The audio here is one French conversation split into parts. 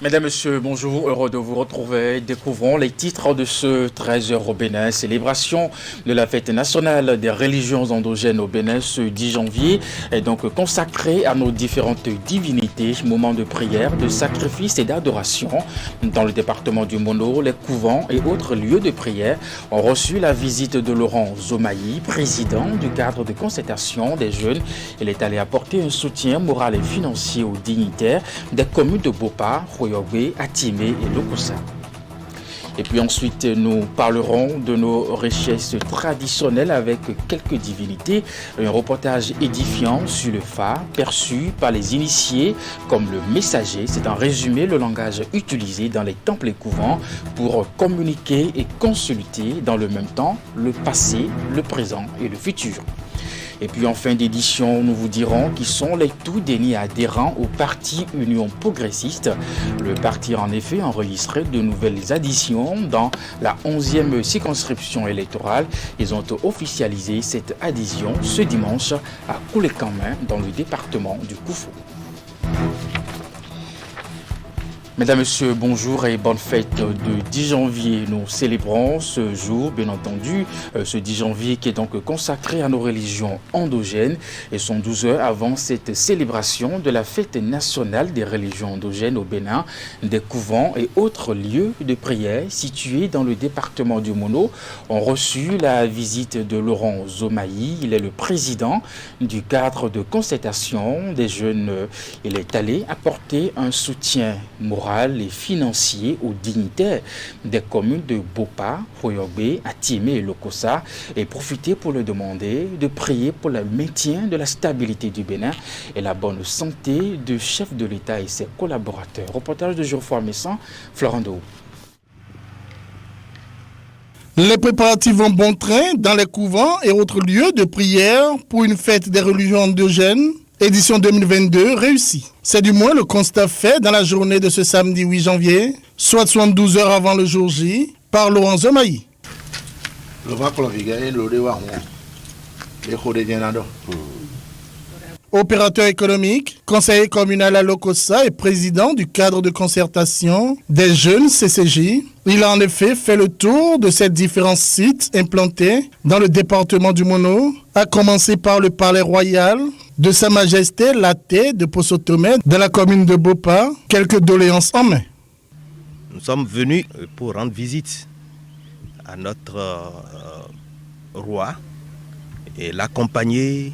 Mesdames, Messieurs, bonjour, heureux de vous retrouver. Découvrons les titres de ce 13h au Bénin. Célébration de la fête nationale des religions endogènes au Bénin ce 10 janvier est donc consacré à nos différentes divinités. Moment de prière, de sacrifice et d'adoration. Dans le département du Mono, les couvents et autres lieux de prière ont reçu la visite de Laurent Zomaï, président du cadre de concertation des jeunes. Il est allé apporter un soutien moral et financier aux dignitaires des communes de Bopa, Royogbe, Atimé et Lokossa. Et puis ensuite, nous parlerons de nos richesses traditionnelles avec quelques divinités. Un reportage édifiant sur le phare perçu par les initiés comme le messager. C'est en résumé le langage utilisé dans les temples et couvents pour communiquer et consulter dans le même temps le passé, le présent et le futur. Et puis en fin d'édition, nous vous dirons qui sont les tout derniers adhérents au parti Union Progressiste. Le parti a en effet enregistré de nouvelles additions dans la 11e circonscription électorale. Ils ont officialisé cette adhésion ce dimanche à Koulé-Kanmin dans le département du Koufou. Mesdames, Messieurs, bonjour et bonne fête de 10 janvier. Nous célébrons ce jour, bien entendu, ce 10 janvier qui est donc consacré à nos religions endogènes. Et sont 12 heures avant cette célébration de la fête nationale des religions endogènes au Bénin, des couvents et autres lieux de prière situés dans le département du Mono ont reçu la visite de Laurent Zomaï. Il est le président du cadre de concertation des jeunes. Il est allé apporter un soutien moral et financier aux dignitaires des communes de Bopa, Royogbe, Atimé et Lokossa et profiter pour leur demander de prier pour le maintien de la stabilité du Bénin et la bonne santé du chef de l'État et ses collaborateurs. Reportage de Geoffroy Messan, Florent Dehaut. Les préparatifs vont bon train dans les couvents et autres lieux de prière pour une fête des religions endogènes. Édition 2022 réussie. C'est du moins le constat fait dans la journée de ce samedi 8 janvier, soit 72 heures avant le jour J, par Laurent Zomaï. Opérateur économique, conseiller communal à Lokossa et président du cadre de concertation des jeunes CCJ, il a en effet fait le tour de ces différents sites implantés dans le département du Mono, à commencer par le palais royal de Sa Majesté Laté de Possotomé de la commune de Bopa, quelques doléances en main. Nous sommes venus pour rendre visite à notre roi et l'accompagner,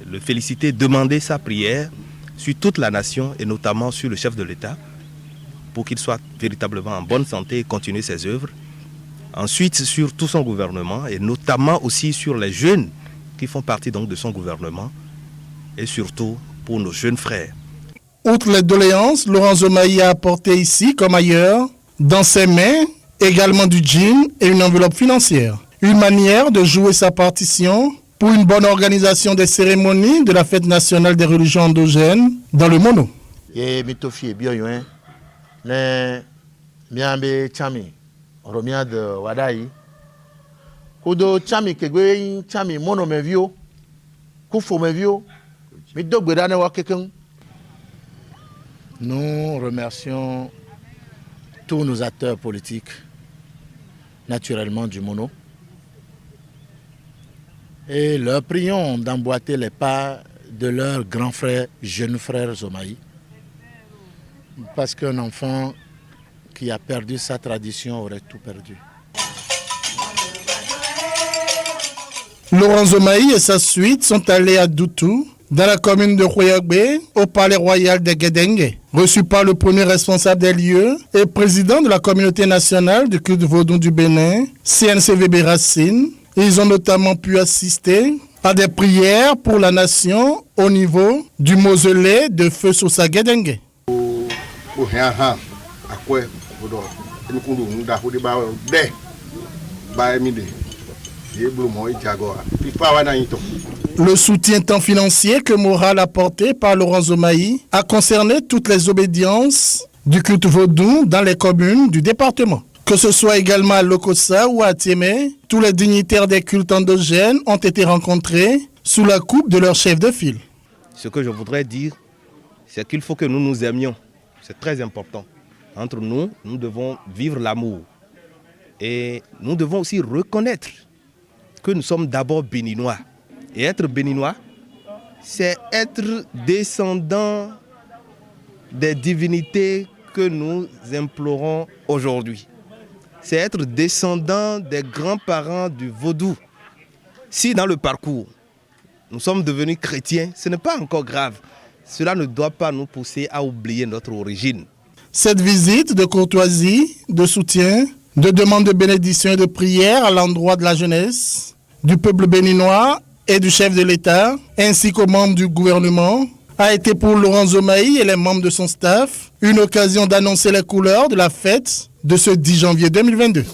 le féliciter, demander sa prière sur toute la nation et notamment sur le chef de l'État pour qu'il soit véritablement en bonne santé et continuer ses œuvres. Ensuite, sur tout son gouvernement et notamment aussi sur les jeunes qui font partie donc de son gouvernement et surtout pour nos jeunes frères. Outre les doléances, Laurent Zomaï a apporté ici comme ailleurs, dans ses mains, également du jean et une enveloppe financière. Une manière de jouer sa partition pour une bonne organisation des cérémonies de la fête nationale des religions endogènes dans le Mono. Nous remercions tous nos acteurs politiques, naturellement du Mono, et leur prions d'emboîter les pas de leur grand frère, jeune frère Zomaï, parce qu'un enfant qui a perdu sa tradition aurait tout perdu. Laurent Zomaï et sa suite sont allés à Doutou, dans la commune de Royogbe, au palais royal de Guédengue. Reçu par le premier responsable des lieux et président de la communauté nationale du culte vaudou du Bénin, CNCVB Racine, ils ont notamment pu assister à des prières pour la nation au niveau du mausolée de Feu Sosa Guédengue. Le soutien tant financier que moral apporté par Laurent Zomaï a concerné toutes les obédiences du culte vaudou dans les communes du département. Que ce soit également à Lokossa ou à Atimé, tous les dignitaires des cultes endogènes ont été rencontrés sous la coupe de leur chef de file. Ce que je voudrais dire, c'est qu'il faut que nous nous aimions. C'est très important. Entre nous, nous devons vivre l'amour. Et nous devons aussi reconnaître que nous sommes d'abord béninois. Et être béninois, c'est être descendant des divinités que nous implorons aujourd'hui. C'est être descendant des grands-parents du vaudou. Si dans le parcours, nous sommes devenus chrétiens, ce n'est pas encore grave. Cela ne doit pas nous pousser à oublier notre origine. Cette visite de courtoisie, de soutien, de demande de bénédiction et de prière à l'endroit de la jeunesse, du peuple béninois et du chef de l'État, ainsi qu'aux membres du gouvernement, a été pour Laurent Zomaï et les membres de son staff une occasion d'annoncer les couleurs de la fête de ce 10 janvier 2022.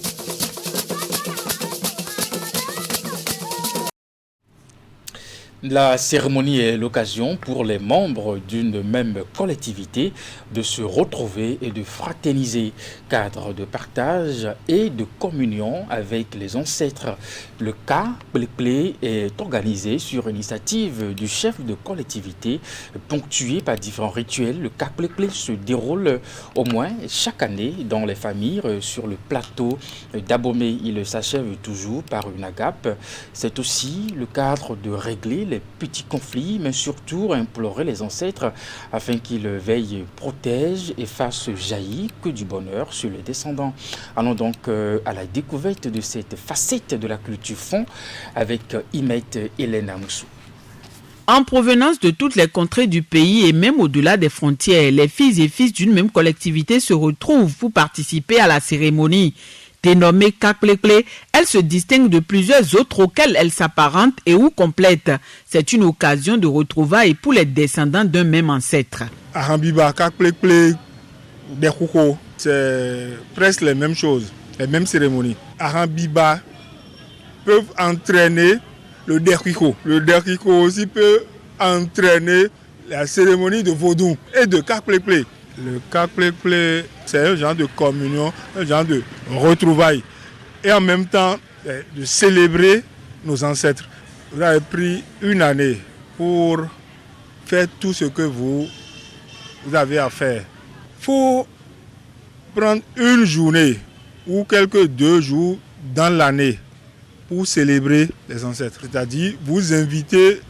La cérémonie est l'occasion pour les membres d'une même collectivité de se retrouver et de fraterniser, cadre de partage et de communion avec les ancêtres. Le Ka-Ple-Ple est organisé sur initiative du chef de collectivité, ponctué par différents rituels. Le Ka-Ple-Ple se déroule au moins chaque année dans les familles sur le plateau d'Abomey. Il s'achève toujours par une agape. C'est aussi le cadre de régler les petits conflits, mais surtout implorer les ancêtres afin qu'ils veillent, protègent et fassent jaillir que du bonheur sur les descendants. Allons donc à la découverte de cette facette de la culture fond avec Imet Hélène Amoussou. En provenance de toutes les contrées du pays et même au-delà des frontières, les filles et fils d'une même collectivité se retrouvent pour participer à la cérémonie. Dénommée Ka-Ple-Ple, elle se distingue de plusieurs autres auxquelles elle s'apparente et ou complète. C'est une occasion de retrouvailles pour les descendants d'un même ancêtre. Arambiba, Ka-Ple-Ple, Dekouko, c'est presque les mêmes choses, les mêmes cérémonies. Arambiba peuvent entraîner le Dekouko. Le Dekouko aussi peut entraîner la cérémonie de vaudou et de Ka-Ple-Ple. Le Ka-Ple-Ple, c'est un genre de communion, un genre de retrouvailles. Et en même temps, de célébrer nos ancêtres. Vous avez pris une année pour faire tout ce que vous avez à faire. Il faut prendre une journée ou quelques 2 jours dans l'année pour célébrer les ancêtres. C'est-à-dire, vous invitez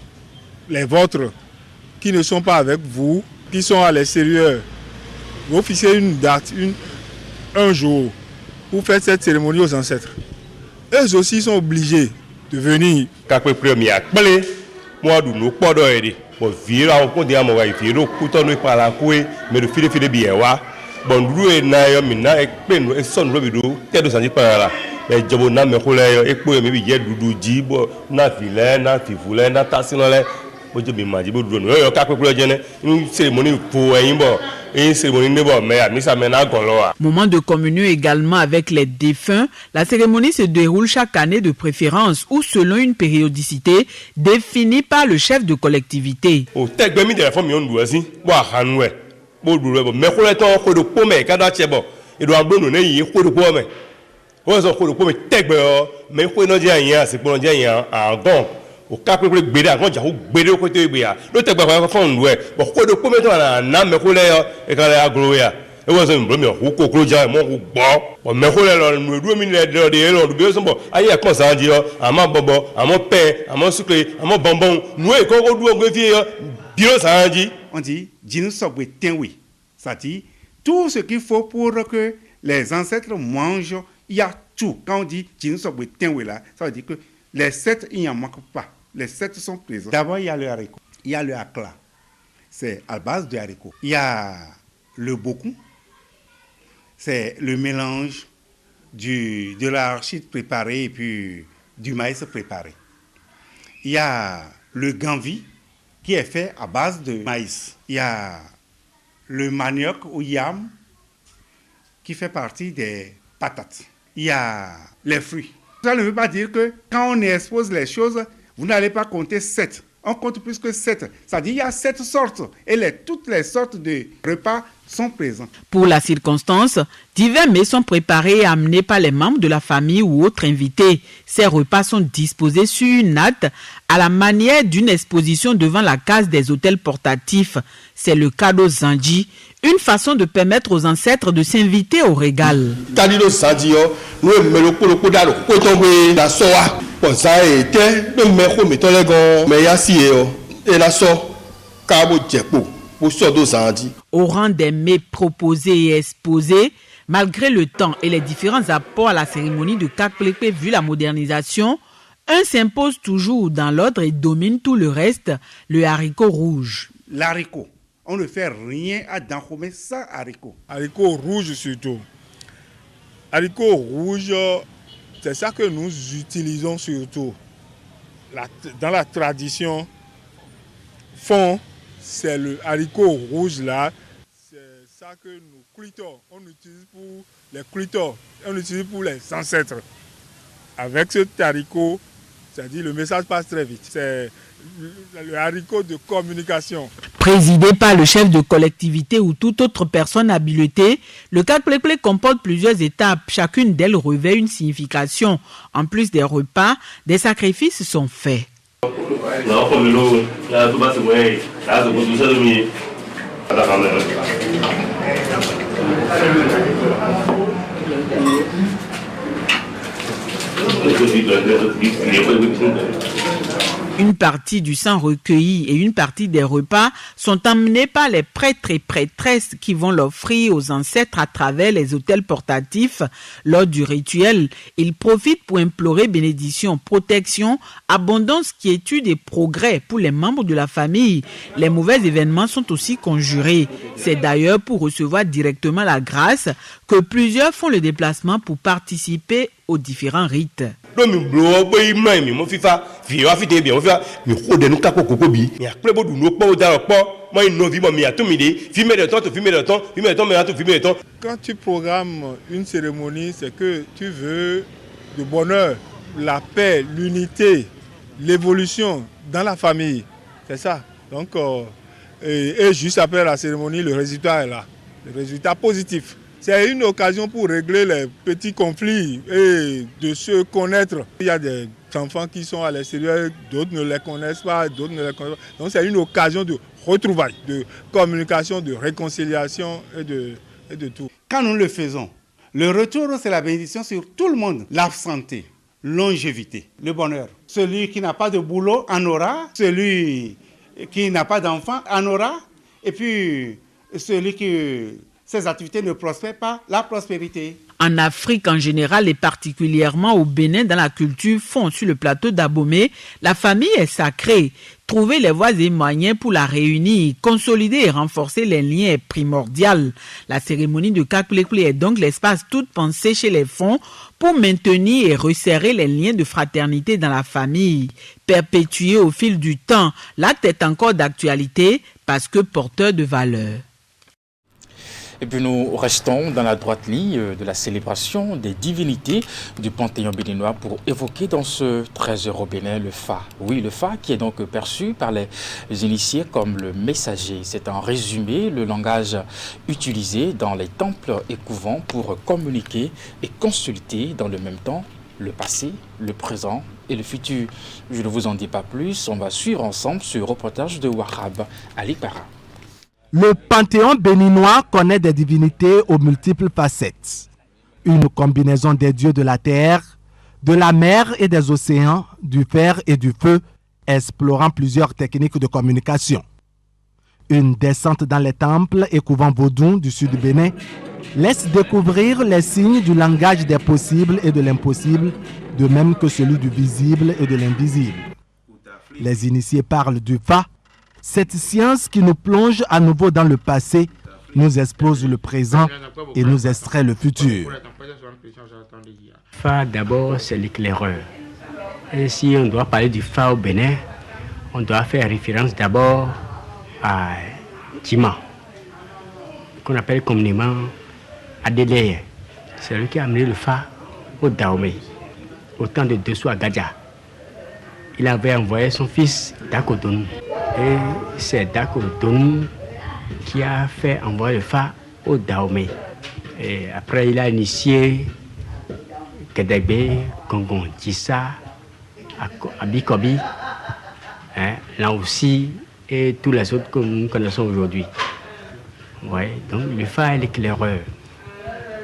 les vôtres qui ne sont pas avec vous, qui sont à l'extérieur. Vous fixez une date, un jour, pour faire cette cérémonie aux ancêtres. Eux aussi sont obligés de venir. Ka-Ple-Ple mi akpele, moi du no podo ede. Mo vira on ko dia mo wa vira kuto no pala kwe, me do fide bien wa. Bon duru e na yo mi na ekpe no e son ro bi do, te do sanji pa la. E jobo na me ko le yo ekpo mi bi je dudu ji bo na vile na fivule na tasino le. Mo je bi maji bo dudu no yo Ka-Ple-Ple jene, une cérémonie pour yin bo. Moment de communion également avec les défunts, la cérémonie se déroule chaque année de préférence ou selon une périodicité définie par le chef de collectivité. Au Ka-Ple-Ple gbede a gonja ou gbede o kote gbe ya lo te gba kwa fon nwe bo ko do ko me to na me ko le yo e ka le agro ya e wo so mbro mi o ko kro ja mo ko gbo o me ko le lo nu du mi le de lo du be so bo aye kon sa ji yo ama bobo ama pe ama sucre ama bonbon nu e ko du o gbe fi yo bi lo sa ji. On dit jinu sobwe tenwi, ça dit tout ce qu'il faut pour que les ancêtres mangent, il y a tout. Quand on dit jinu sobwe tenwi là, ça veut dire que les 7, il n'y en manque pas. Les 7 sont présents. D'abord, il y a le haricot. Il y a le akla. C'est à base de haricot. Il y a le bokou. C'est le mélange de l'arachide préparé et puis du maïs préparé. Il y a le ganvi qui est fait à base de maïs. Il y a le manioc ou yam qui fait partie des patates. Il y a les fruits. Ça ne veut pas dire que quand on expose les choses, vous n'allez pas compter 7. On compte plus que 7. Ça dit qu'il y a 7 sortes. Et toutes les sortes de repas sont présents. Pour la circonstance, divers mets sont préparés et amenés par les membres de la famille ou autres invités. Ces repas sont disposés sur une natte à la manière d'une exposition devant la case des hôtels portatifs. C'est le cadeau Zandji, une façon de permettre aux ancêtres de s'inviter au régal. Au rang des mets proposés et exposés, malgré le temps et les différents apports à la cérémonie de Kakplékplé vu la modernisation, un s'impose toujours dans l'ordre et domine tout le reste, le haricot rouge. L'haricot, on ne fait rien à Dahomey sans haricot. Haricot rouge surtout. Haricot rouge, c'est ça que nous utilisons surtout. Dans la tradition, fond, c'est le haricot rouge là. C'est ça que nous cuitons. On utilise pour les cuitons, on utilise pour les ancêtres. Avec ce haricot, c'est-à-dire le message passe très vite. C'est le haricot de communication. Présidé par le chef de collectivité ou toute autre personne habilitée, le Kakplékplé comporte plusieurs étapes. Chacune d'elles revêt une signification. En plus des repas, des sacrifices sont faits. Une partie du sang recueilli et une partie des repas sont emmenés par les prêtres et prêtresses qui vont l'offrir aux ancêtres à travers les hôtels portatifs. Lors du rituel, ils profitent pour implorer bénédiction, protection, abondance, quiétude et progrès pour les membres de la famille. Les mauvais événements sont aussi conjurés. C'est d'ailleurs pour recevoir directement la grâce que plusieurs font le déplacement pour participer aux différents rites. Quand tu programmes une cérémonie, c'est que tu veux le bonheur, la paix, l'unité, l'évolution dans la famille. C'est ça. Donc, et juste après la cérémonie, le résultat est là. Le résultat positif. C'est une occasion pour régler les petits conflits et de se connaître. Il y a des enfants qui sont à l'extérieur, d'autres ne les connaissent pas, d'autres ne les connaissent pas. Donc c'est une occasion de retrouvailles, de communication, de réconciliation et de tout. Quand nous le faisons, le retour, c'est la bénédiction sur tout le monde. La santé, longévité, le bonheur. Celui qui n'a pas de boulot en aura, celui qui n'a pas d'enfant en aura, et puis celui qui... Ces activités ne prospèrent pas, la prospérité. En Afrique en général et particulièrement au Bénin dans la culture fond sur le plateau d'Abomey, la famille est sacrée. Trouver les voies et moyens pour la réunir, consolider et renforcer les liens est primordial. La cérémonie de Kakplékplé est donc l'espace toute pensée chez les fonds pour maintenir et resserrer les liens de fraternité dans la famille. Perpétué au fil du temps, l'acte est encore d'actualité parce que porteur de valeurs. Et puis nous restons dans la droite ligne de la célébration des divinités du Panthéon béninois pour évoquer dans ce trésor au Bénin le Fa. Oui, le Fa qui est donc perçu par les initiés comme le messager. C'est en résumé le langage utilisé dans les temples et couvents pour communiquer et consulter dans le même temps le passé, le présent et le futur. Je ne vous en dis pas plus, on va suivre ensemble ce reportage de Wahab Ali Para. Le Panthéon béninois connaît des divinités aux multiples facettes. Une combinaison des dieux de la terre, de la mer et des océans, du fer et du feu, explorant plusieurs techniques de communication. Une descente dans les temples et couvents vaudous du sud du Bénin laisse découvrir les signes du langage des possibles et de l'impossible, de même que celui du visible et de l'invisible. Les initiés parlent du Fa. Cette science qui nous plonge à nouveau dans le passé, nous expose le présent et nous extrait le futur. Fa, d'abord, c'est l'éclaireur. Et si on doit parler du Fa au Bénin, on doit faire référence d'abord à Tima, qu'on appelle communément Adélé. C'est lui qui a amené le Fa au Dahomey, au temps de Dessous à Gadja. Il avait envoyé son fils Dakodon. Et c'est Dakodon qui a fait envoyer le Fa au Dahomey. Et après, il a initié Kedegbe, Gongon, Tissa, Abikobi, hein, là aussi, et tous les autres que nous connaissons aujourd'hui. Ouais, donc le phare est l'éclaireur.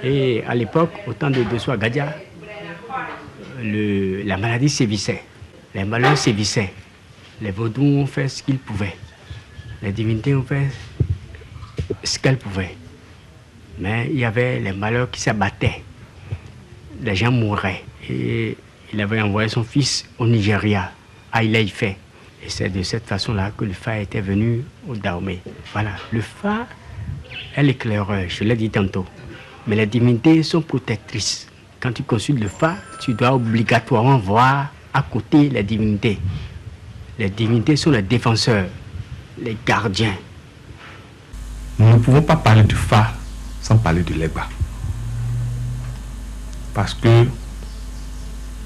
Et à l'époque, au temps de Dessou Agadia, la maladie sévissait, les malheurs sévissaient. Les vaudous ont fait ce qu'ils pouvaient. Les divinités ont fait ce qu'elles pouvaient. Mais il y avait les malheurs qui s'abattaient. Les gens mouraient. Et il avait envoyé son fils au Nigeria, à Ile-Ife. Et c'est de cette façon-là que le phare était venu au Dahomey. Voilà, le phare est l'éclaireur, je l'ai dit tantôt. Mais les divinités sont protectrices. Quand tu consultes le phare, tu dois obligatoirement voir à côté les divinités. Les divinités sont les défenseurs, les gardiens. Nous ne pouvons pas parler du phare sans parler de Legba. Parce que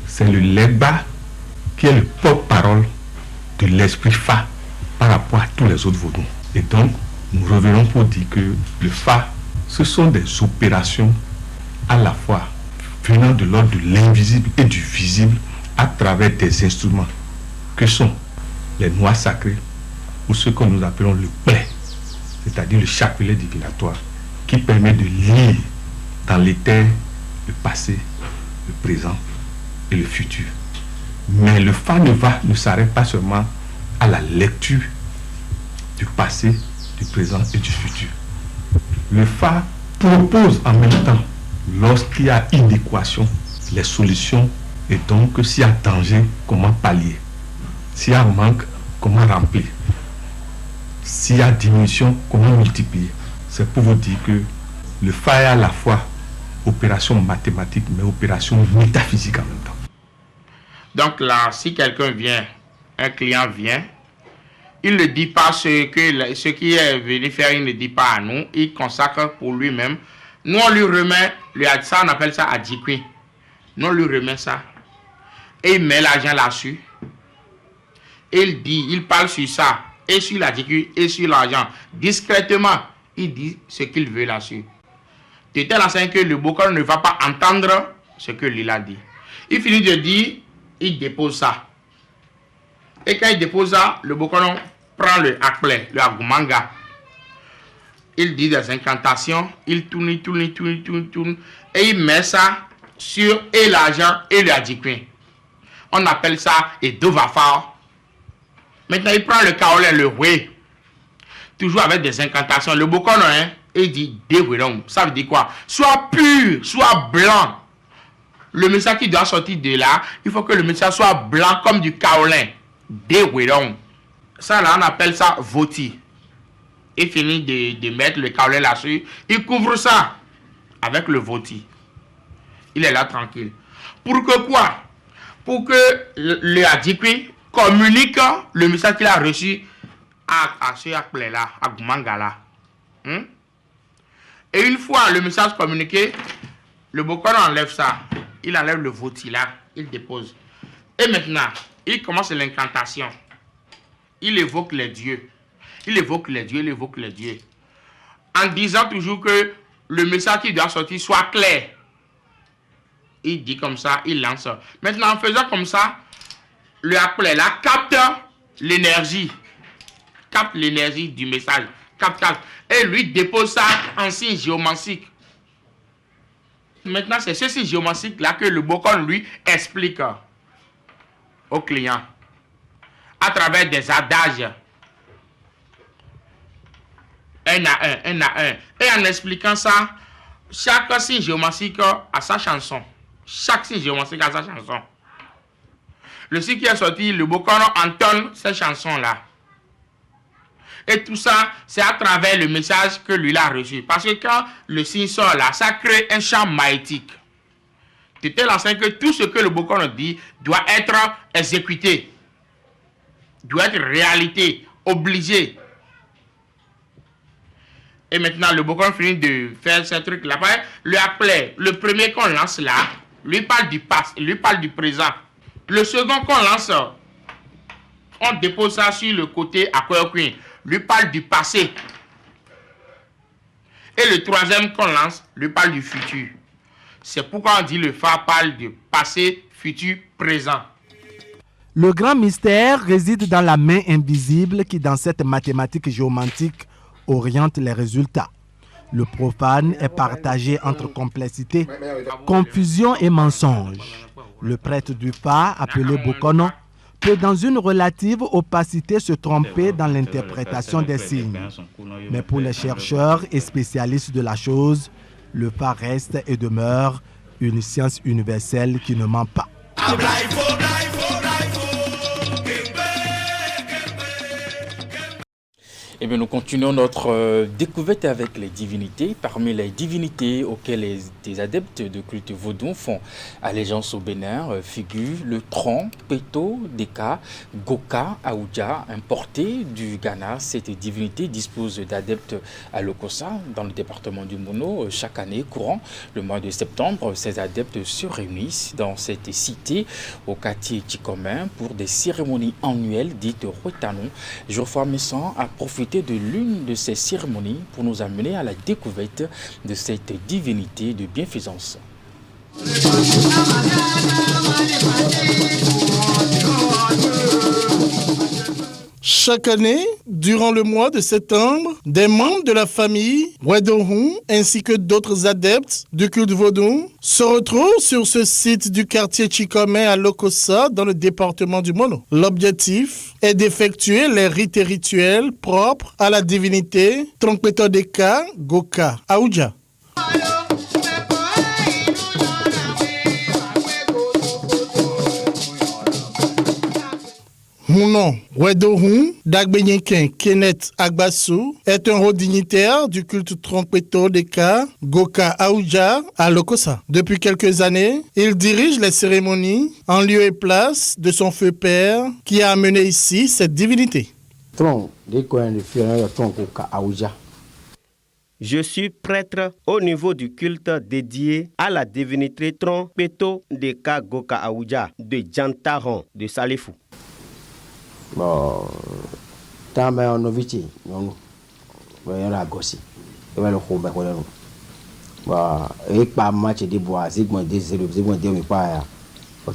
c'est le Legba qui est le porte-parole de l'esprit phare par rapport à tous les autres vaudous. Et donc, nous revenons pour dire que le phare, ce sont des opérations à la fois venant de l'ordre de l'invisible et du visible à travers des instruments que sont les noix sacrées ou ce que nous appelons le play, c'est-à-dire le chapelet divinatoire qui permet de lire dans l'éther le passé, le présent et le futur. Mais le phare ne s'arrête pas seulement à la lecture du passé, du présent et du futur. Le phare propose en même temps, lorsqu'il y a inéquation, les solutions et donc s'il y a danger, comment pallier. S'il y a manque, comment remplir. S'il y a diminution, comment multiplier. C'est pour vous dire que le phare est à la fois opération mathématique, mais opération métaphysique en même temps. Donc là, si quelqu'un vient, un client vient, il ne dit pas ce qui est venu faire, il ne dit pas à nous, il consacre pour lui-même. Nous, on lui remet, ça on appelle ça adjikwi. Nous, on lui remet ça. Et il met l'argent là-dessus. Il parle sur ça, et sur l'adjikwi, et sur l'argent. Discrètement, il dit ce qu'il veut là-dessus. De telle enseigne que le Bokor ne va pas entendre ce que lui a dit. Il finit de dire, il dépose ça. Et quand il dépose ça, le Bokor prend le akple, le agumanga. Il dit des incantations, il tourne, et il met ça sur et l'argent et le adjikwi. On appelle ça et dovafar. Maintenant, il prend le kaolin, le roué, toujours avec des incantations. Le Bokor, hein, il dit déwérong. Ça veut dire quoi? Soit pur, soit blanc. Le message qui doit sortir de là, il faut que le message soit blanc comme du kaolin. Déwérong. Ça, là, on appelle ça voti. Il finit de mettre le kaolin là-dessus. Il couvre ça avec le voti. Il est là tranquille. Pour que quoi? Pour que le adjikwi communique le message qu'il a reçu à ce appelé-là, à Gumanga-là. Et une fois le message communiqué, le Bokor enlève ça. Il enlève le voti là, il dépose. Et maintenant, il commence l'incantation. Il évoque les dieux. Il évoque les dieux, il évoque les dieux. En disant toujours que le message qui doit sortir soit clair. Il dit comme ça, il lance. Maintenant, en faisant comme ça, le appelé là capte l'énergie. Capte l'énergie du message. Capte. Et lui dépose ça en signe géomantique. Maintenant, c'est ce signe géomantique là que le Bokor lui explique au client. À travers des adages. Un à un. Et en expliquant ça, chaque signe géomantique a sa chanson. Chaque signe géomantique a sa chanson. Le signe qui est sorti, le Bokor entonne ces chansons-là. Et tout ça, c'est à travers le message que lui a reçu. Parce que quand le signe sort là, ça crée un champ magnétique. C'est tel enseigne que tout ce que le Bokor dit doit être exécuté. Doit être réalité, obligé. Et maintenant, le Bokor finit de faire ce truc là. Le appelé, le premier qu'on lance là, lui parle du passé, lui parle du présent. Le second qu'on lance, on dépose ça sur le côté à Koyokwin. Lui parle du passé. Et le troisième qu'on lance, lui parle du futur. C'est pourquoi on dit le Fa parle de passé, futur, présent. Le grand mystère réside dans la main invisible qui, dans cette mathématique géomantique, oriente les résultats. Le profane est partagé entre complexité, confusion et mensonge. Le prêtre du Fa, appelé Bokono, peut dans une relative opacité se tromper dans l'interprétation des signes. Mais pour les chercheurs et spécialistes de la chose, le Fa reste et demeure une science universelle qui ne ment pas. Eh bien, nous continuons notre découverte avec les divinités. Parmi les divinités auxquelles les adeptes de culte vaudou font allégeance au Bénin figurent le Tron, Peto, Deka, Goka, Aouja, importé du Ghana. Cette divinité dispose d'adeptes à Lokossa, dans le département du Mono. Chaque année, courant le mois de septembre, ces adeptes se réunissent dans cette cité au quartier Tchikomen pour des cérémonies annuelles dites Rwetanon. Geoffroy Messan a profité de l'une de ces cérémonies pour nous amener à la découverte de cette divinité de bienfaisance. Chaque année, durant le mois de septembre, des membres de la famille Wedohun ainsi que d'autres adeptes du culte vaudou se retrouvent sur ce site du quartier Tchikome à Lokossa dans le département du Mono. L'objectif est d'effectuer les rites et rituels propres à la divinité Tronkpeto Deka Goka Aouja. Mon nom, Wedohun Dagbenyenken Kenneth Agbasu, est un haut dignitaire du culte Tronkpeto Deka Goka Aouja à Lokossa. Depuis quelques années, il dirige les cérémonies en lieu et place de son feu père qui a amené ici cette divinité. Je suis prêtre au niveau du culte dédié à la divinité Tronkpeto Deka Goka Aouja de Djantaron de Salifou. Bon, tant que on noviti, non, on a gossi, on va le couper quoi là. Bon, et pas match de bois, zigmon mais pas.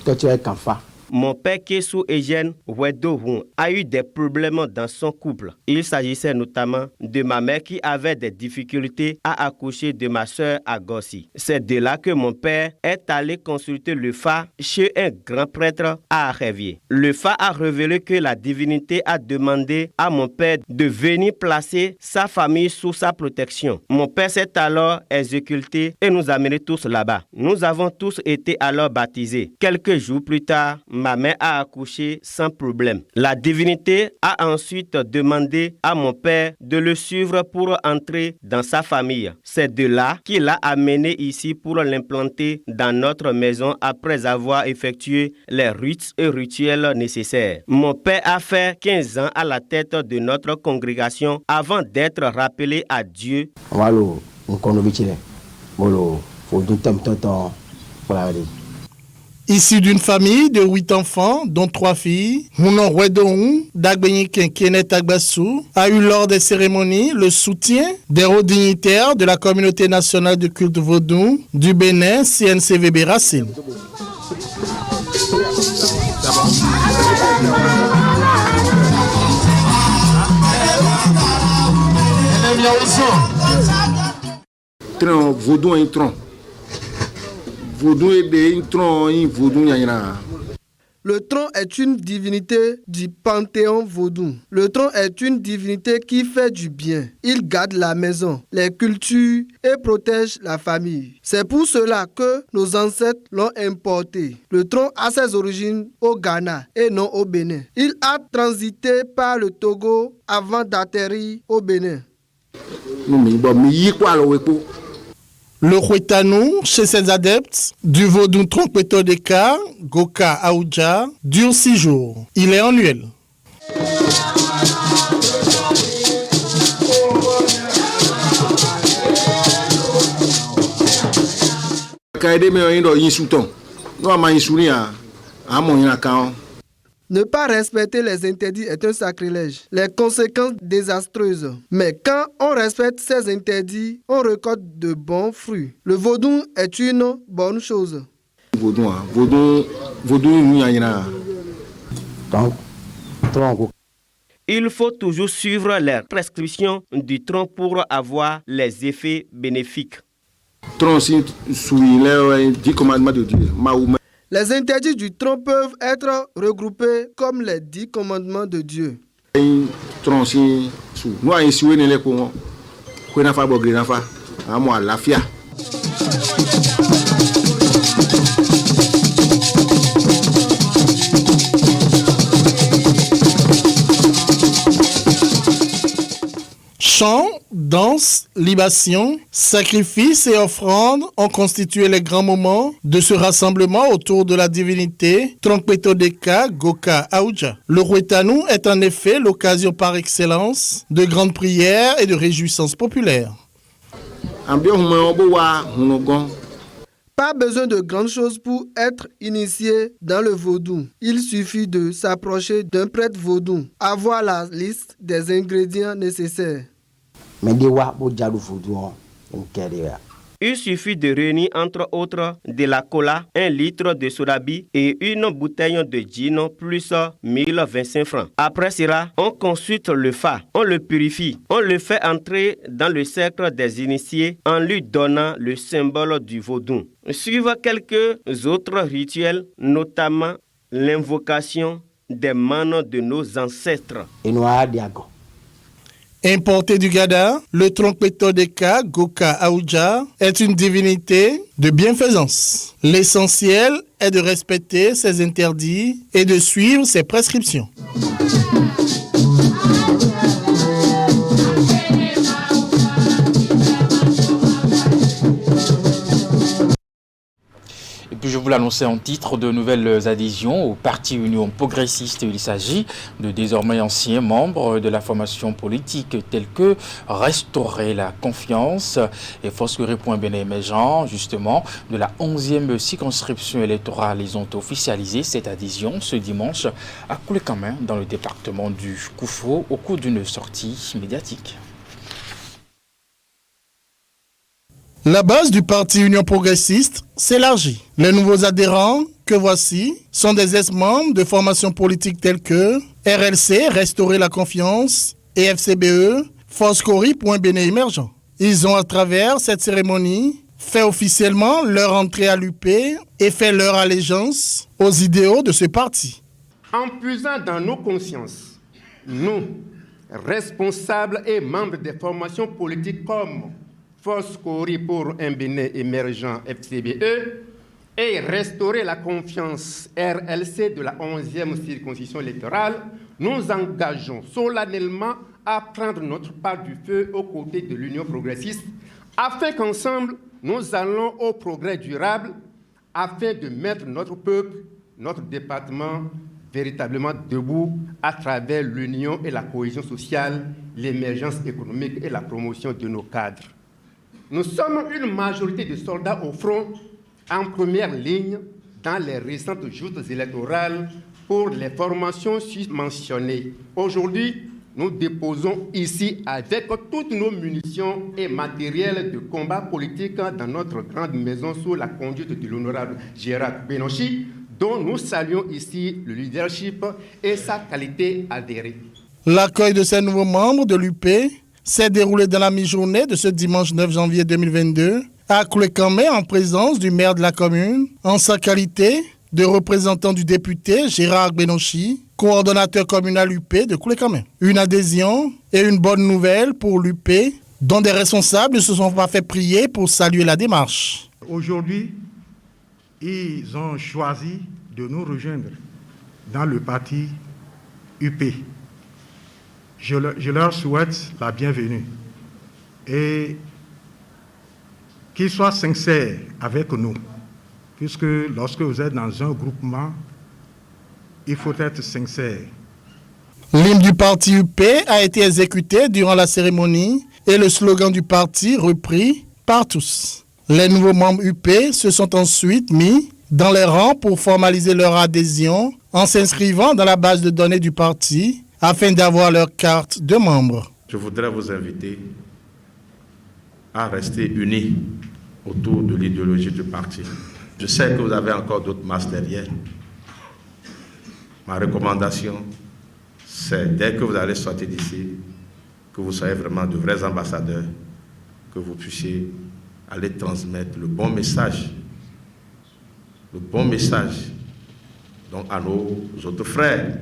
Toi tu es qu'enfant. Mon père Kesu Eugène Wedohun a eu des problèmes dans son couple. Il s'agissait notamment de ma mère qui avait des difficultés à accoucher de ma sœur Agossi. C'est de là que mon père est allé consulter le Fa chez un grand prêtre à Arévier. Le Fa a révélé que la divinité a demandé à mon père de venir placer sa famille sous sa protection. Mon père s'est alors exécuté et nous a amenés tous là-bas. Nous avons tous été alors baptisés. Quelques jours plus tard, ma mère a accouché sans problème. La divinité a ensuite demandé à mon père de le suivre pour entrer dans sa famille. C'est de là qu'il l'a amené ici pour l'implanter dans notre maison après avoir effectué les rites et rituels nécessaires. Mon père a fait 15 ans à la tête de notre congrégation avant d'être rappelé à Dieu. Issu d'une famille de 8 enfants, dont 3 filles, Mounon Wedohun Dagbenyenken Kenneth Agbasu a eu lors des cérémonies le soutien des hauts dignitaires de la communauté nationale de culte vaudou du Bénin, CNCVB Racine. Tron vaudou un tron. Le tron est une divinité du panthéon vaudou. Le tron est une divinité qui fait du bien. Il garde la maison, les cultures et protège la famille. C'est pour cela que nos ancêtres l'ont importé. Le tron a ses origines au Ghana et non au Bénin. Il a transité par le Togo avant d'atterrir au Bénin. Le Rwetanon, chez ses adeptes, du vaudou Tronkpeto Deka Goka Aouja, dure 6 jours. Il est annuel. Ne pas respecter les interdits est un sacrilège. Les conséquences désastreuses. Mais quand on respecte ces interdits, on récolte de bons fruits. Le vaudou est une bonne chose. Vaudou, Il faut toujours suivre les prescriptions du tronc pour avoir les effets bénéfiques. Les interdits du tronc peuvent être regroupés comme les 10 commandements de Dieu. Chants, danses, libations, sacrifices et offrandes ont constitué les grands moments de ce rassemblement autour de la divinité Tronkpetodeka Goka Aouja. Le Huetanou est en effet l'occasion par excellence de grandes prières et de réjouissances populaires. Pas besoin de grandes choses pour être initié dans le vaudou. Il suffit de s'approcher d'un prêtre vaudou, avoir la liste des ingrédients nécessaires. Il suffit de réunir entre autres de la cola, 1 litre de sodabi et une bouteille de gin plus 1025 francs. Après cela, on consulte le fa, on le purifie, on le fait entrer dans le cercle des initiés en lui donnant le symbole du vaudou. Suivent quelques autres rituels, notamment l'invocation des manes de nos ancêtres. Importé du Gada, le Tronkpetodeka Goka Aouja est une divinité de bienfaisance. L'essentiel est de respecter ses interdits et de suivre ses prescriptions. Et puis je vous l'annonçais en titre, de nouvelles adhésions au Parti Union Progressiste. Il s'agit de désormais anciens membres de la formation politique tels que Restaurer la Confiance et Fosquerie.Bénin émergent justement de la 11e circonscription électorale. Ils ont officialisé cette adhésion ce dimanche à Koulekamin dans le département du Koufo au cours d'une sortie médiatique. La base du Parti Union Progressiste s'élargit. Les nouveaux adhérents que voici sont des ex-membres de formations politiques telles que RLC, Restaurer la Confiance, et FCBE, Fosquerie.Bénin émergent. Ils ont, à travers cette cérémonie, fait officiellement leur entrée à l'UP et fait leur allégeance aux idéaux de ce parti. En puisant dans nos consciences, nous, responsables et membres des formations politiques comme Fosquerie pour un Bénin émergent FCBE et Restaurer la Confiance RLC de la 11e circonscription électorale, nous engageons solennellement à prendre notre part du feu aux côtés de l'Union progressiste afin qu'ensemble, nous allons au progrès durable afin de mettre notre peuple, notre département véritablement debout à travers l'union et la cohésion sociale, l'émergence économique et la promotion de nos cadres. Nous sommes une majorité de soldats au front, en première ligne, dans les récentes joutes électorales pour les formations mentionnées. Aujourd'hui, nous déposons ici avec toutes nos munitions et matériels de combat politique dans notre grande maison sous la conduite de l'honorable Gérard Benochi, dont nous saluons ici le leadership et sa qualité avérée. L'accueil de ces nouveaux membres de l'UP s'est déroulé dans la mi-journée de ce dimanche 9 janvier 2022 à Koulekamin en présence du maire de la commune, en sa qualité de représentant du député Gérard Benochi, coordonnateur communal UP de Koulekamin. Une adhésion et une bonne nouvelle pour l'UP, dont des responsables ne se sont pas fait prier pour saluer la démarche. Aujourd'hui, ils ont choisi de nous rejoindre dans le parti UP. Je leur souhaite la bienvenue et qu'ils soient sincères avec nous, puisque lorsque vous êtes dans un groupement, il faut être sincère. L'hymne du parti UP a été exécuté durant la cérémonie et le slogan du parti repris par tous. Les nouveaux membres UP se sont ensuite mis dans les rangs pour formaliser leur adhésion en s'inscrivant dans la base de données du parti afin d'avoir leur carte de membre. Je voudrais vous inviter à rester unis autour de l'idéologie du parti. Je sais que vous avez encore d'autres masses derrière. Ma recommandation, c'est dès que vous allez sortir d'ici, que vous soyez vraiment de vrais ambassadeurs, que vous puissiez aller transmettre le bon message donc à nos autres frères.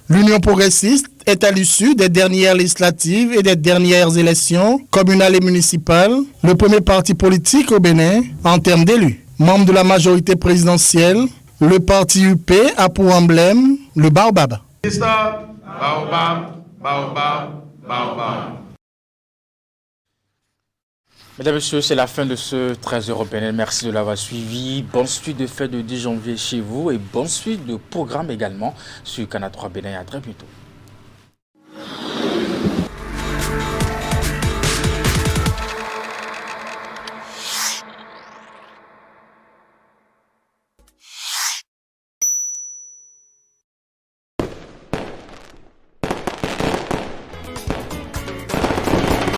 L'Union progressiste est à l'issue des dernières législatives et des dernières élections communales et municipales le premier parti politique au Bénin en termes d'élus. Membre de la majorité présidentielle, le parti UP a pour emblème le baobab. Mesdames et messieurs, c'est la fin de ce 13 européen. Merci de l'avoir suivi. Bonne suite de fête de 10 janvier chez vous et bonne suite de programme également sur Canal 3 Bénin. À très bientôt.